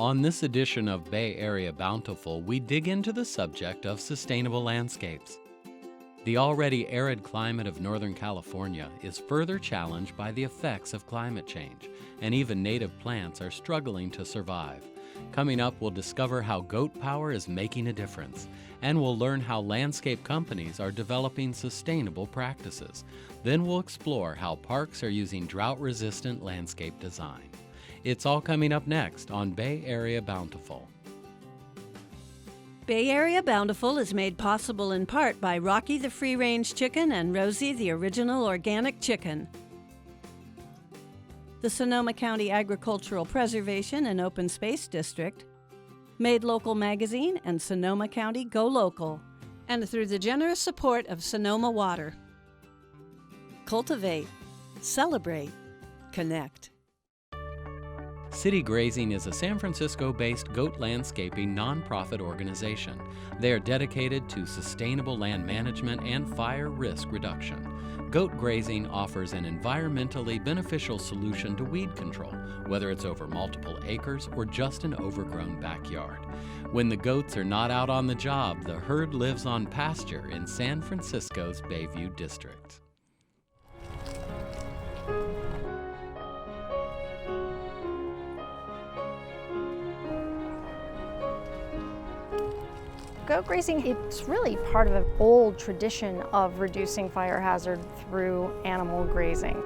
On this edition of Bay Area Bountiful, we dig into the subject of sustainable landscapes. The already arid climate of Northern California is further challenged by the effects of climate change, and even native plants are struggling to survive. Coming up, we'll discover how goat power is making a difference, and we'll learn how landscape companies are developing sustainable practices. Then we'll explore how parks are using drought-resistant landscape design. It's all coming up next on Bay Area Bountiful. Bay Area Bountiful is made possible in part by Rocky the free-range chicken and Rosie the original organic chicken. The Sonoma County Agricultural Preservation and Open Space District, Made Local Magazine, and Sonoma County Go Local, and through the generous support of Sonoma Water. Cultivate, celebrate, connect. City Grazing is a San Francisco-based goat landscaping nonprofit organization. They are dedicated to sustainable land management and fire risk reduction. Goat grazing offers an environmentally beneficial solution to weed control, whether it's over multiple acres or just an overgrown backyard. When the goats are not out on the job, the herd lives on pasture in San Francisco's Bayview district. Goat grazing, it's really part of an old tradition of reducing fire hazard through animal grazing.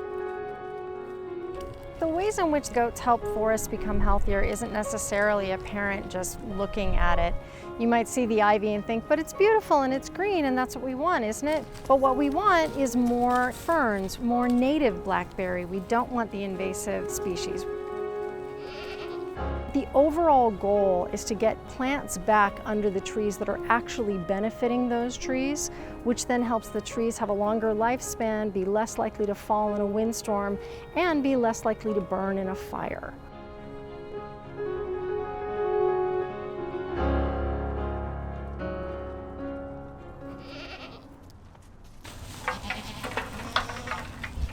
The ways in which goats help forests become healthier isn't necessarily apparent just looking at it. You might see the ivy and think, but it's beautiful and it's green and that's what we want, isn't it? But what we want is more ferns, more native blackberry. We don't want the invasive species. The overall goal is to get plants back under the trees that are actually benefiting those trees, which then helps the trees have a longer lifespan, be less likely to fall in a windstorm, and be less likely to burn in a fire.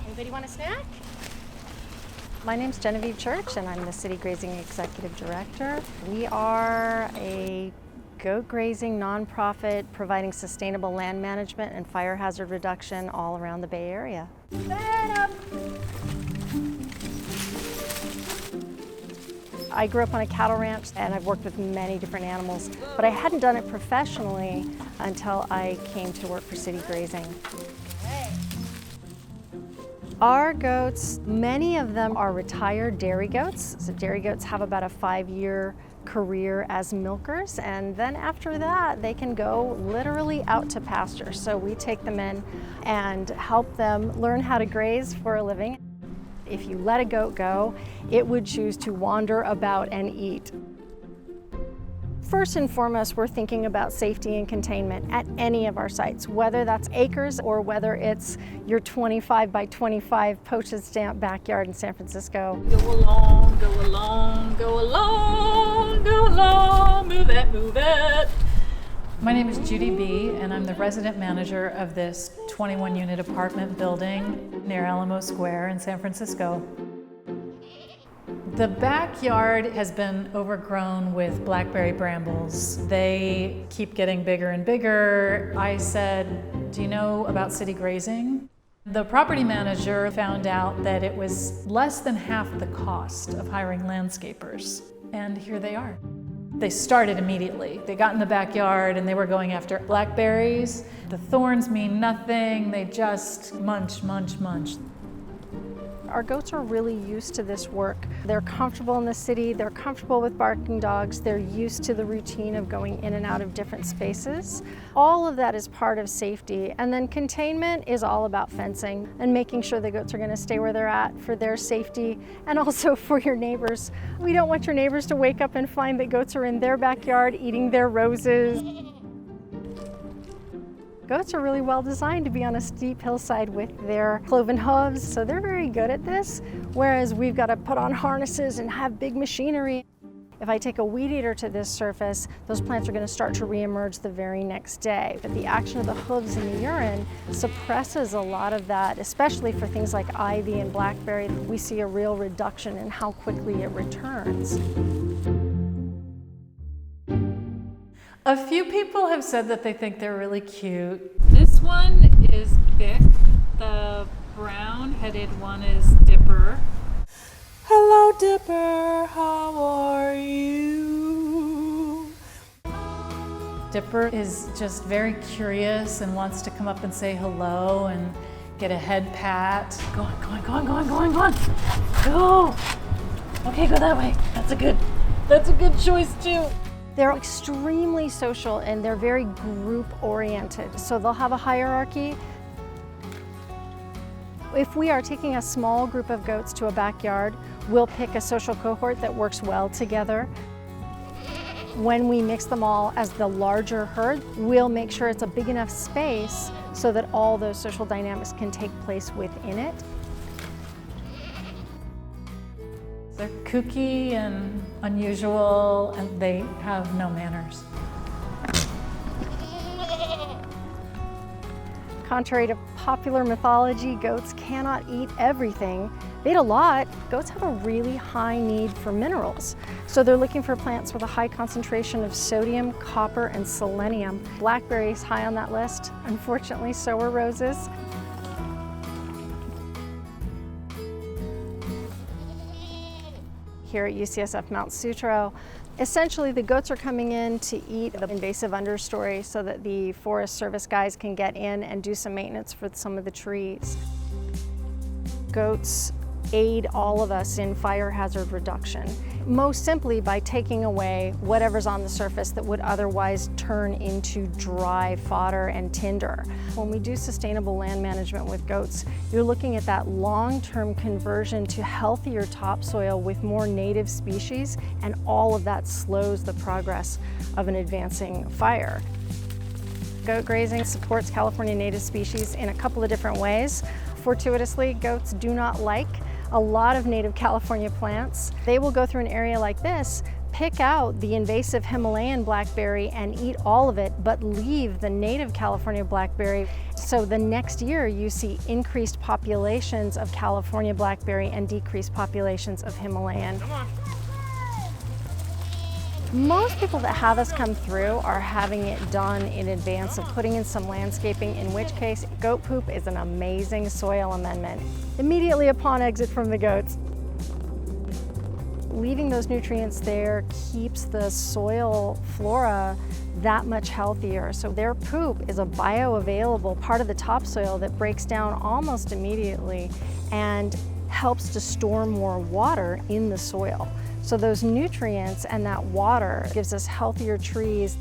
Anybody want a snack? My name's Genevieve Church, and I'm the City Grazing Executive Director. We are a goat grazing nonprofit providing sustainable land management and fire hazard reduction all around the Bay Area. Stand up. I grew up on a cattle ranch, and I've worked with many different animals, but I hadn't done it professionally until I came to work for City Grazing. Our goats, many of them are retired dairy goats. So dairy goats have about a 5-year career as milkers, and then after that they can go literally out to pasture. So we take them in and help them learn how to graze for a living. If you let a goat go, it would choose to wander about and eat. First and foremost, we're thinking about safety and containment at any of our sites, whether that's acres or whether it's your 25 by 25 postage stamp backyard in San Francisco. Go along, go along, go along, go along, move it, move it. My name is Judy B., and I'm the resident manager of this 21-unit apartment building near Alamo Square in San Francisco. The backyard has been overgrown with blackberry brambles. They keep getting bigger and bigger. I said, do you know about city grazing? The property manager found out that it was less than half the cost of hiring landscapers. And here they are. They started immediately. They got in the backyard and they were going after blackberries. The thorns mean nothing. They just munch, munch, munch. Our goats are really used to this work. They're comfortable in the city, they're comfortable with barking dogs, they're used to the routine of going in and out of different spaces. All of that is part of safety. And then containment is all about fencing and making sure the goats are going to stay where they're at for their safety and also for your neighbors. We don't want your neighbors to wake up and find that goats are in their backyard eating their roses. Goats are really well designed to be on a steep hillside with their cloven hooves, so they're very good at this, whereas we've got to put on harnesses and have big machinery. If I take a weed eater to this surface, those plants are going to start to reemerge the very next day. But the action of the hooves in the urine suppresses a lot of that, especially for things like ivy and blackberry. We see a real reduction in how quickly it returns. A few people have said that they think they're really cute. This one is Vic. The brown-headed one is Dipper. Hello, Dipper. How are you? Dipper is just very curious and wants to come up and say hello and get a head pat. Go on, go on, go on, go on, go on, go on. Go! Okay, go that way. That's a good choice too. They're extremely social and they're very group oriented. So they'll have a hierarchy. If we are taking a small group of goats to a backyard, we'll pick a social cohort that works well together. When we mix them all as the larger herd, we'll make sure it's a big enough space so that all those social dynamics can take place within it. They're kooky and unusual, and they have no manners. Contrary to popular mythology, goats cannot eat everything. They eat a lot. Goats have a really high need for minerals. So they're looking for plants with a high concentration of sodium, copper, and selenium. Blackberries high on that list. Unfortunately, so are roses. Here at UCSF Mount Sutro, essentially the goats are coming in to eat the invasive understory so that the Forest Service guys can get in and do some maintenance for some of the trees. Goats aid all of us in fire hazard reduction, most simply by taking away whatever's on the surface that would otherwise turn into dry fodder and tinder. When we do sustainable land management with goats, you're looking at that long-term conversion to healthier topsoil with more native species, and all of that slows the progress of an advancing fire. Goat grazing supports California native species in a couple of different ways. Fortuitously, goats do not like a lot of native California plants. They will go through an area like this, pick out the invasive Himalayan blackberry and eat all of it, but leave the native California blackberry. So the next year you see increased populations of California blackberry and decreased populations of Himalayan. Most people that have us come through are having it done in advance of putting in some landscaping, in which case goat poop is an amazing soil amendment. Immediately upon exit from the goats, leaving those nutrients there keeps the soil flora that much healthier. So their poop is a bioavailable part of the topsoil that breaks down almost immediately and helps to store more water in the soil. So those nutrients and that water gives us healthier trees.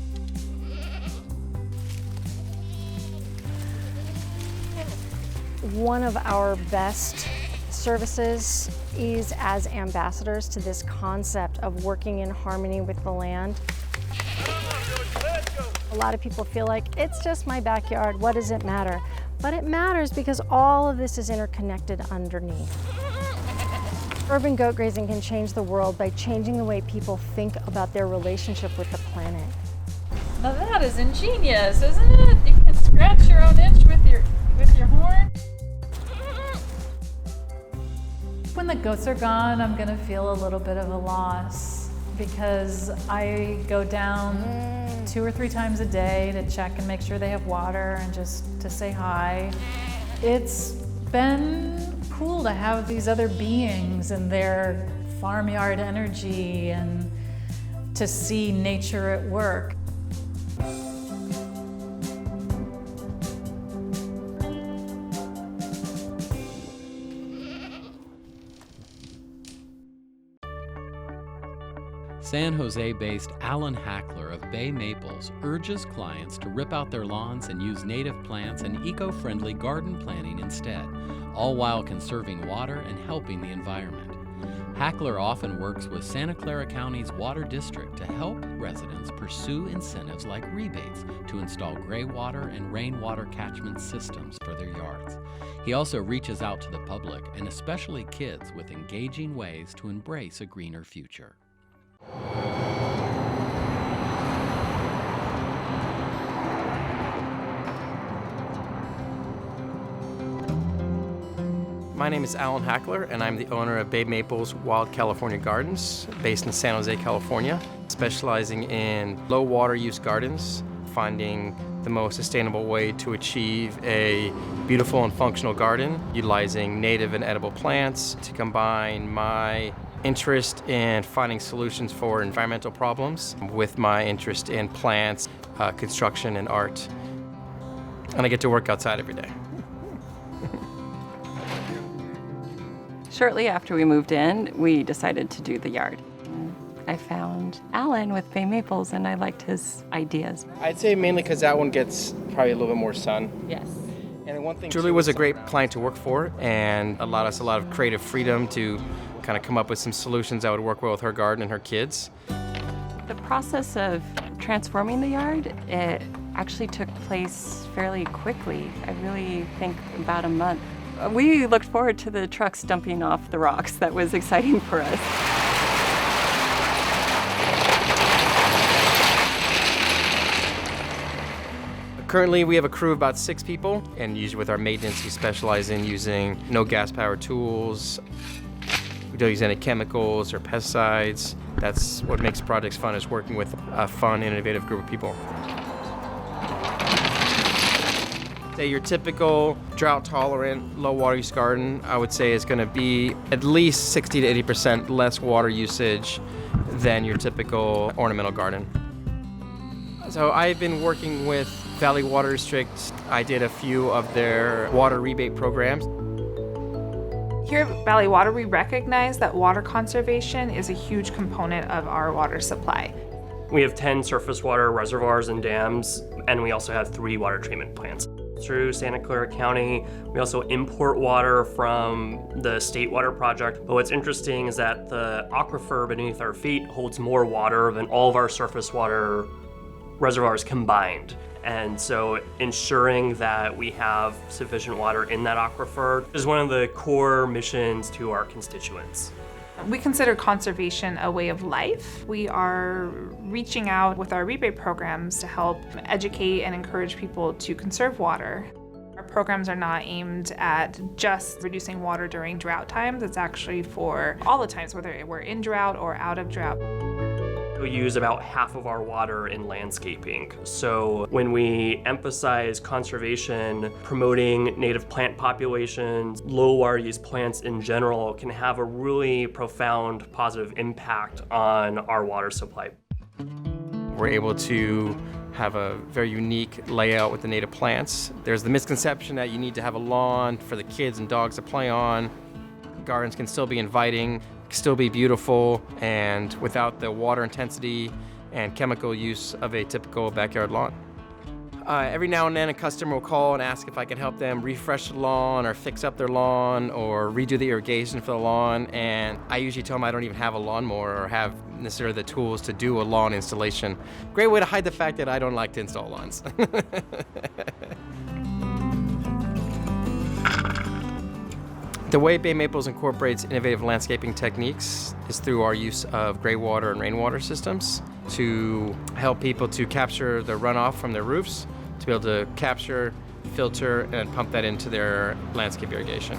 One of our best services is as ambassadors to this concept of working in harmony with the land. A lot of people feel like, it's just my backyard, what does it matter? But it matters because all of this is interconnected underneath. Urban goat grazing can change the world by changing the way people think about their relationship with the planet. Now that is ingenious, isn't it? You can scratch your own itch with your horn. When the goats are gone, I'm gonna feel a little bit of a loss because I go down 2 or 3 times a day to check and make sure they have water and just to say hi. It's been cool to have these other beings and their farmyard energy and to see nature at work. San Jose-based Alan Hackler of Bay Maples urges clients to rip out their lawns and use native plants and eco-friendly garden planting instead, all while conserving water and helping the environment. Hackler often works with Santa Clara County's Water District to help residents pursue incentives like rebates to install gray water and rainwater catchment systems for their yards. He also reaches out to the public, and especially kids, with engaging ways to embrace a greener future. My name is Alan Hackler, and I'm the owner of Bay Maples Wild California Gardens, based in San Jose, California. specializing in low water use gardens, finding the most sustainable way to achieve a beautiful and functional garden, utilizing native and edible plants to combine my interest in finding solutions for environmental problems with my interest in plants, construction, and art. And I get to work outside every day. Shortly after we moved in, we decided to do the yard. I found Alan with Bay Maples, and I liked his ideas. I'd say mainly because that one gets probably a little bit more sun. Yes. And one thing Julie was a great client to work for and allowed us a lot of creative freedom to kind of come up with some solutions that would work well with her garden and her kids. The process of transforming the yard, it actually took place fairly quickly. I really think about a month. We looked forward to the trucks dumping off the rocks. That was exciting for us. Currently, we have a crew of about 6 people, and usually with our maintenance, we specialize in using no gas-powered tools. We don't use any chemicals or pesticides. That's what makes projects fun, is working with a fun, innovative group of people. Say your typical drought-tolerant, low-water use garden, I would say is going to be at least 60 to 80% less water usage than your typical ornamental garden. So I've been working with Valley Water District. I did a few of their water rebate programs. Here at Valley Water, we recognize that water conservation is a huge component of our water supply. We have 10 surface water reservoirs and dams, and we also have 3 water treatment plants. Through Santa Clara County, we also import water from the State Water Project. But what's interesting is that the aquifer beneath our feet holds more water than all of our surface water reservoirs combined. And so ensuring that we have sufficient water in that aquifer is one of the core missions to our constituents. We consider conservation a way of life. We are reaching out with our rebate programs to help educate and encourage people to conserve water. Our programs are not aimed at just reducing water during drought times. It's actually for all the times, whether we're in drought or out of drought. We use about half of our water in landscaping. So when we emphasize conservation, promoting native plant populations, low water use plants in general can have a really profound positive impact on our water supply. We're able to have a very unique layout with the native plants. There's the misconception that you need to have a lawn for the kids and dogs to play on. Gardens can still be inviting, still be beautiful, and without the water intensity and chemical use of a typical backyard lawn. Every now and then a customer will call and ask if I can help them refresh the lawn or fix up their lawn or redo the irrigation for the lawn, and I usually tell them I don't even have a lawnmower or have necessarily the tools to do a lawn installation. Great way to hide the fact that I don't like to install lawns. The way Bay Maples incorporates innovative landscaping techniques is through our use of gray water and rainwater systems to help people to capture the runoff from their roofs, to be able to capture, filter, and pump that into their landscape irrigation.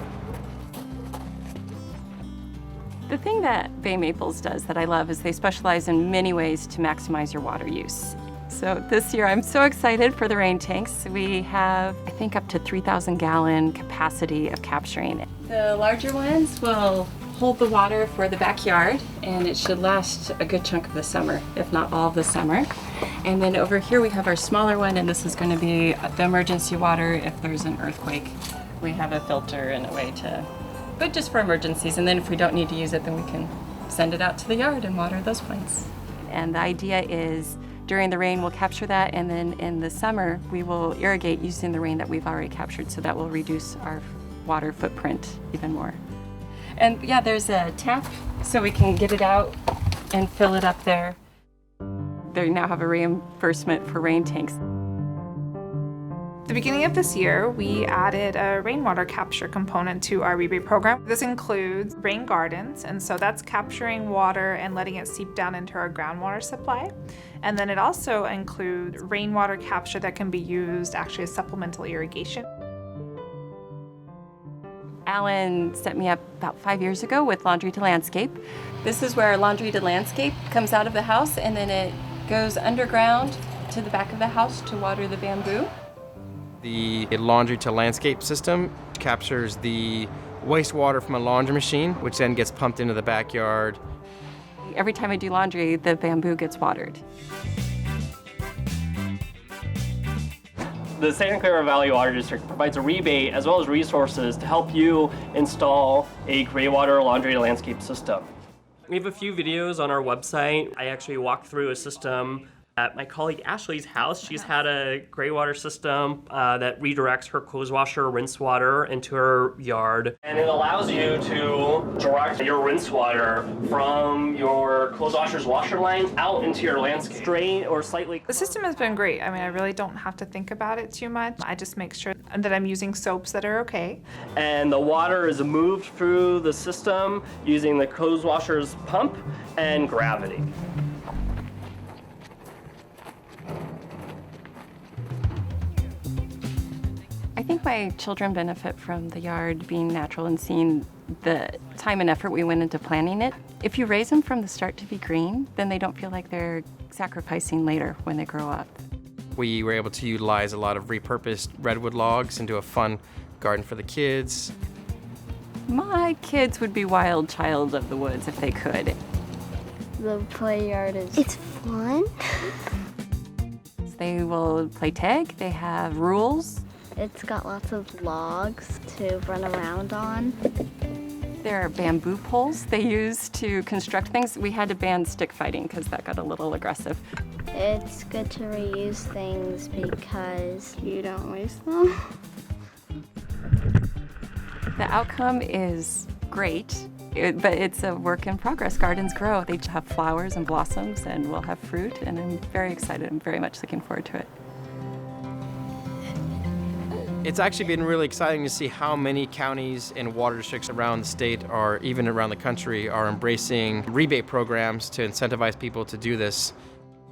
The thing that Bay Maples does that I love is they specialize in many ways to maximize your water use. So this year I'm so excited for the rain tanks. We have, I think, up to 3,000 gallon capacity of capturing. The larger ones will hold the water for the backyard, and it should last a good chunk of the summer, if not all of the summer. And then over here we have our smaller one, and this is going to be the emergency water if there's an earthquake. We have a filter and a way to, but just for emergencies, and then if we don't need to use it, then we can send it out to the yard and water those plants. And the idea is during the rain we'll capture that, and then in the summer we will irrigate using the rain that we've already captured, so that will reduce our water footprint even more. And yeah, there's a tap so we can get it out and fill it up there. They now have a reimbursement for rain tanks. At the beginning of this year, we added a rainwater capture component to our rebate program. This includes rain gardens, and so that's capturing water and letting it seep down into our groundwater supply. And then it also includes rainwater capture that can be used actually as supplemental irrigation. Alan set me up about 5 years ago with Laundry to Landscape. This is where Laundry to Landscape comes out of the house, and then it goes underground to the back of the house to water the bamboo. The Laundry to Landscape system captures the wastewater from a laundry machine, which then gets pumped into the backyard. Every time I do laundry, the bamboo gets watered. The Santa Clara Valley Water District provides a rebate as well as resources to help you install a gray water laundry landscape system. We have a few videos on our website. I actually walked through a system at my colleague Ashley's house. She's had a gray water system that redirects her clothes washer rinse water into her yard. And it allows you to direct your rinse water from your clothes washer's washer line out into your landscape. Straight or slightly. The system has been great. I mean, I really don't have to think about it too much. I just make sure that I'm using soaps that are okay. And the water is moved through the system using the clothes washer's pump and gravity. I think my children benefit from the yard being natural and seeing the time and effort we went into planning it. If you raise them from the start to be green, then they don't feel like they're sacrificing later when they grow up. We were able to utilize a lot of repurposed redwood logs into a fun garden for the kids. My kids would be wild child of the woods if they could. The play yard is... It's fun. They will play tag, they have rules. It's got lots of logs to run around on. There are bamboo poles they use to construct things. We had to ban stick fighting because that got a little aggressive. It's good to reuse things because you don't waste them. The outcome is great, but it's a work in progress. Gardens grow. They have flowers and blossoms, and we'll have fruit, and I'm very excited. I'm very much looking forward to it. It's actually been really exciting to see how many counties and water districts around the state, or even around the country, are embracing rebate programs to incentivize people to do this.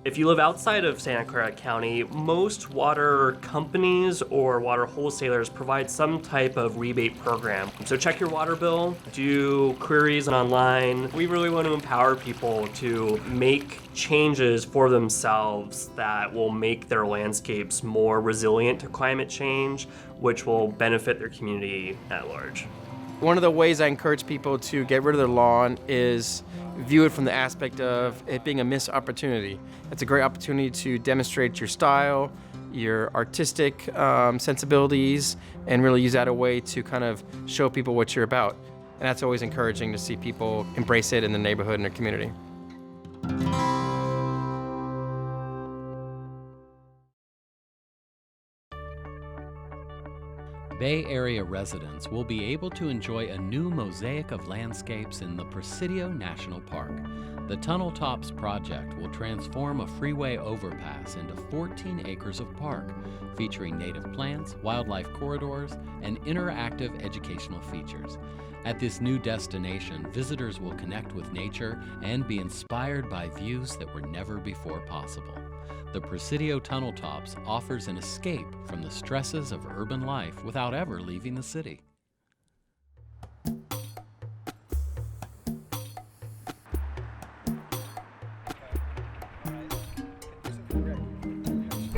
If you live outside of Santa Clara County, most water companies or water wholesalers provide some type of rebate program. So check your water bill, do queries online. We really want to empower people to make changes for themselves that will make their landscapes more resilient to climate change, which will benefit their community at large. One of the ways I encourage people to get rid of their lawn is view it from the aspect of it being a missed opportunity. It's a great opportunity to demonstrate your style, your artistic sensibilities, and really use that as a way to kind of show people what you're about. And that's always encouraging to see people embrace it in the neighborhood and their community. Bay Area residents will be able to enjoy a new mosaic of landscapes in the Presidio National Park. The Tunnel Tops project will transform a freeway overpass into 14 acres of park, featuring native plants, wildlife corridors, and interactive educational features. At this new destination, visitors will connect with nature and be inspired by views that were never before possible. The Presidio Tunnel Tops offers an escape from the stresses of urban life without ever leaving the city.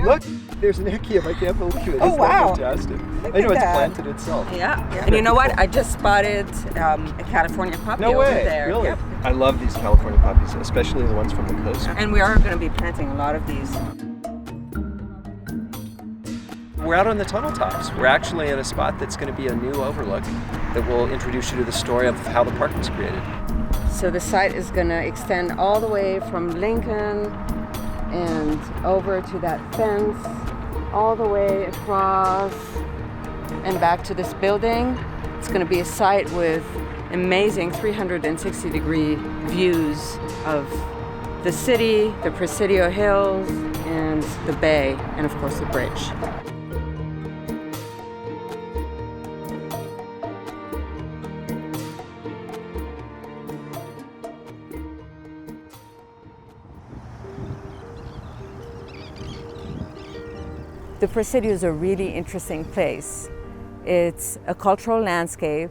Look, there's an ichium. I can't believe it. Oh, Isn't wow. that fantastic? Look I know at it's that. planted itself. Yeah. And you know what? I just spotted a California poppy No over way, there. really? Yep. I love these California poppies, especially the ones from the coast. And we are going to be planting a lot of these. We're out on the tunnel tops. We're actually at a spot that's going to be a new overlook that will introduce you to the story of how the park was created. So the site is going to extend all the way from Lincoln and over to that fence, all the way across and back to this building. It's going to be a site with amazing 360-degree views of the city, the Presidio Hills, and the bay, and of course the bridge. The Presidio is a really interesting place. It's a cultural landscape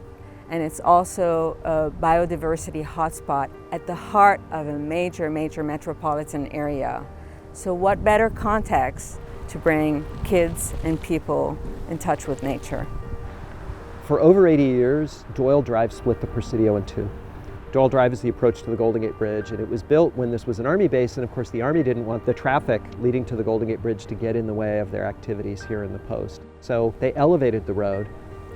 and it's also a biodiversity hotspot at the heart of a major metropolitan area. So what better context to bring kids and people in touch with nature? For over 80 years, Doyle Drive split the Presidio in two. Doyle Drive is the approach to the Golden Gate Bridge, and it was built when this was an Army base, and of course the Army didn't want the traffic leading to the Golden Gate Bridge to get in the way of their activities here in the post. So they elevated the road,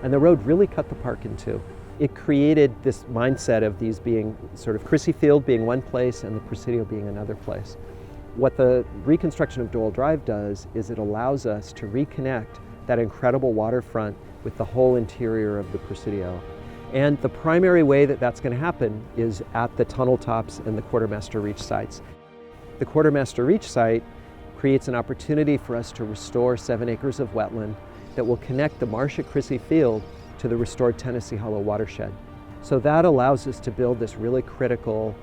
and the road really cut the park in two. It created this mindset of these being sort of Crissy Field being one place and the Presidio being another place. What the reconstruction of Doyle Drive does is it allows us to reconnect that incredible waterfront with the whole interior of the Presidio. And the primary way that that's going to happen is at the tunnel tops and the Quartermaster Reach sites. The Quartermaster Reach site creates an opportunity for us to restore 7 acres of wetland that will connect the marsh at Crissy Field to the restored Tennessee Hollow watershed. So that allows us to build this really critical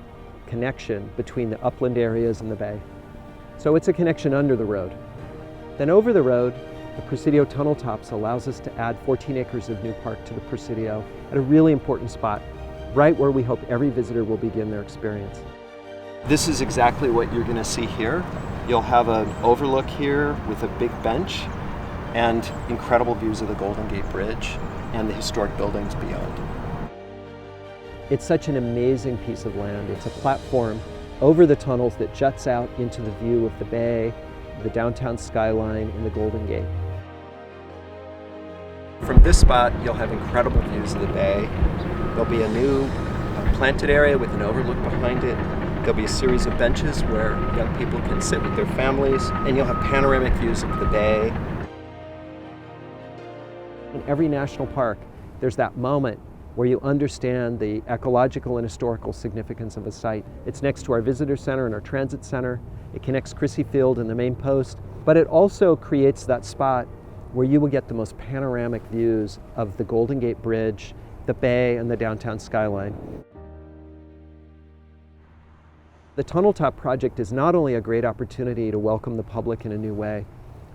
connection between the upland areas and the bay. So it's a connection under the road. Then over the road, the Presidio tunnel tops allows us to add 14 acres of new park to the Presidio at a really important spot, right where we hope every visitor will begin their experience. This is exactly what you're going to see here. You'll have an overlook here with a big bench and incredible views of the Golden Gate Bridge and the historic buildings beyond. It's such an amazing piece of land. It's a platform over the tunnels that juts out into the view of the bay, the downtown skyline, and the Golden Gate. From this spot, you'll have incredible views of the bay. There'll be a new planted area with an overlook behind it. There'll be a series of benches where young people can sit with their families, and you'll have panoramic views of the bay. In every national park, there's that moment where you understand the ecological and historical significance of a site. It's next to our visitor center and our transit center. It connects Crissy Field and the main post, but it also creates that spot where you will get the most panoramic views of the Golden Gate Bridge, the bay, and the downtown skyline. The Tunnel Top project is not only a great opportunity to welcome the public in a new way,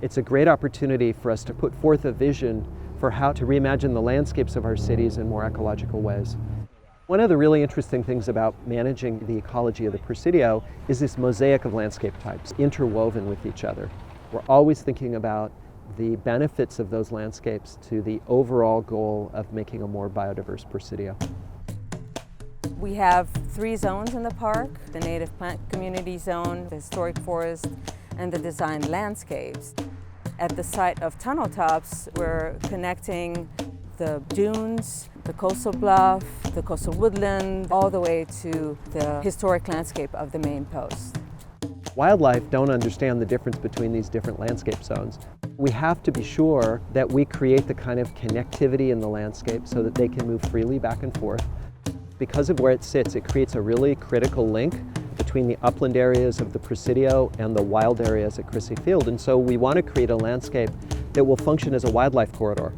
it's a great opportunity for us to put forth a vision for how to reimagine the landscapes of our cities in more ecological ways. One of the really interesting things about managing the ecology of the Presidio is this mosaic of landscape types interwoven with each other. We're always thinking about the benefits of those landscapes to the overall goal of making a more biodiverse Presidio. We have 3 zones in the park: the native plant community zone, the historic forest, and the designed landscapes. At the site of Tunnel Tops, we're connecting the dunes, the coastal bluff, the coastal woodland, all the way to the historic landscape of the main post. Wildlife don't understand the difference between these different landscape zones. We have to be sure that we create the kind of connectivity in the landscape so that they can move freely back and forth. Because of where it sits, it creates a really critical link between the upland areas of the Presidio and the wild areas at Crissy Field. And so we want to create a landscape that will function as a wildlife corridor,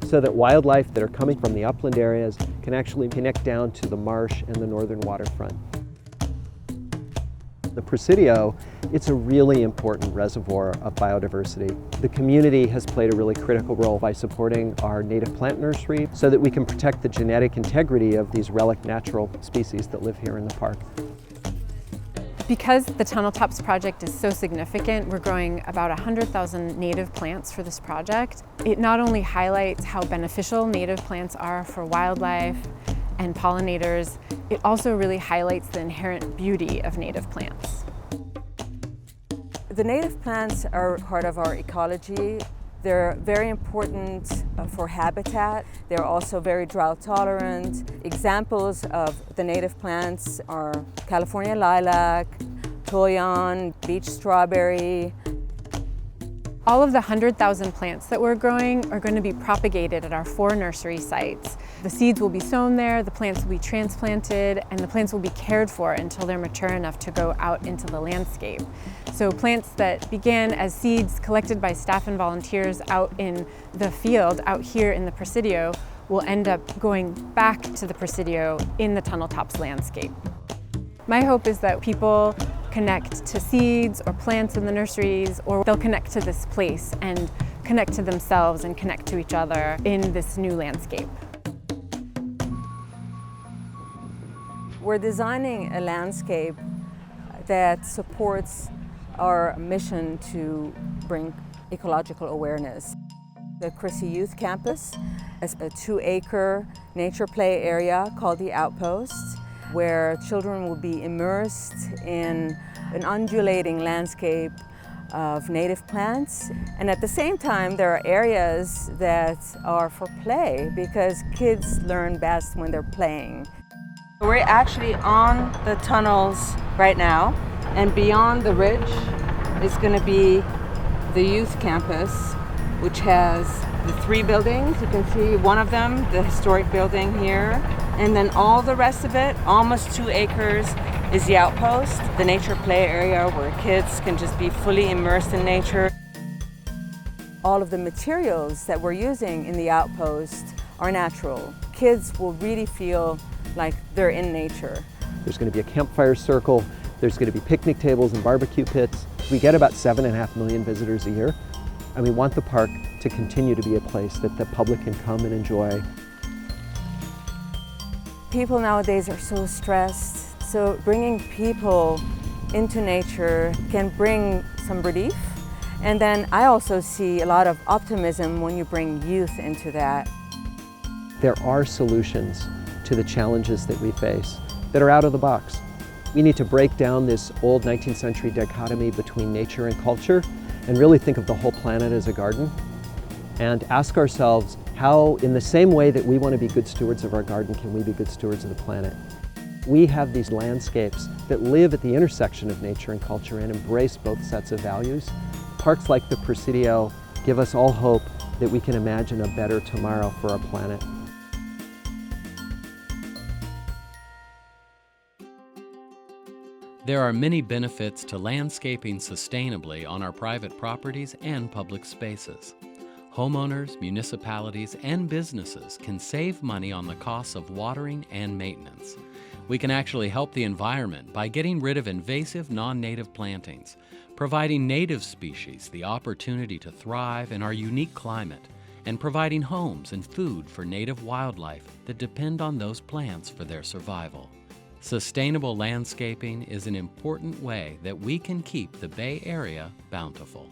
so that wildlife that are coming from the upland areas can actually connect down to the marsh and the northern waterfront. The Presidio, it's a really important reservoir of biodiversity. The community has played a really critical role by supporting our native plant nursery so that we can protect the genetic integrity of these relic natural species that live here in the park. Because the Tunnel Tops project is so significant, we're growing about 100,000 native plants for this project. It not only highlights how beneficial native plants are for wildlife and pollinators, it also really highlights the inherent beauty of native plants. The native plants are part of our ecology. They're very important for habitat. They're also very drought tolerant. Examples of the native plants are California lilac, toyon, beach strawberry. All of the 100,000 plants that we're growing are going to be propagated at our 4 nursery sites. The seeds will be sown there, the plants will be transplanted, and the plants will be cared for until they're mature enough to go out into the landscape. So plants that began as seeds collected by staff and volunteers out in the field, out here in the Presidio, will end up going back to the Presidio in the Tunnel Tops landscape. My hope is that people connect to seeds or plants in the nurseries, or they'll connect to this place and connect to themselves and connect to each other in this new landscape. We're designing a landscape that supports our mission to bring ecological awareness. The Crissy Youth Campus is a 2-acre nature play area called the Outpost, where children will be immersed in an undulating landscape of native plants. And at the same time, there are areas that are for play because kids learn best when they're playing. We're actually on the tunnels right now, and beyond the ridge is going to be the youth campus, which has the 3 buildings. You can see one of them, the historic building here, and then all the rest of it, almost 2 acres, is the Outpost, the nature play area where kids can just be fully immersed in nature. All of the materials that we're using in the Outpost are natural. Kids will really feel like they're in nature. There's going to be a campfire circle, there's going to be picnic tables and barbecue pits. We get about 7.5 million visitors a year, and we want the park to continue to be a place that the public can come and enjoy. People nowadays are so stressed, so bringing people into nature can bring some relief. And then I also see a lot of optimism when you bring youth into that. There are solutions to the challenges that we face that are out of the box. We need to break down this old 19th century dichotomy between nature and culture and really think of the whole planet as a garden and ask ourselves how, in the same way that we want to be good stewards of our garden, can we be good stewards of the planet? We have these landscapes that live at the intersection of nature and culture and embrace both sets of values. Parks like the Presidio give us all hope that we can imagine a better tomorrow for our planet. There are many benefits to landscaping sustainably on our private properties and public spaces. Homeowners, municipalities, and businesses can save money on the costs of watering and maintenance. We can actually help the environment by getting rid of invasive non-native plantings, providing native species the opportunity to thrive in our unique climate, and providing homes and food for native wildlife that depend on those plants for their survival. Sustainable landscaping is an important way that we can keep the Bay Area bountiful.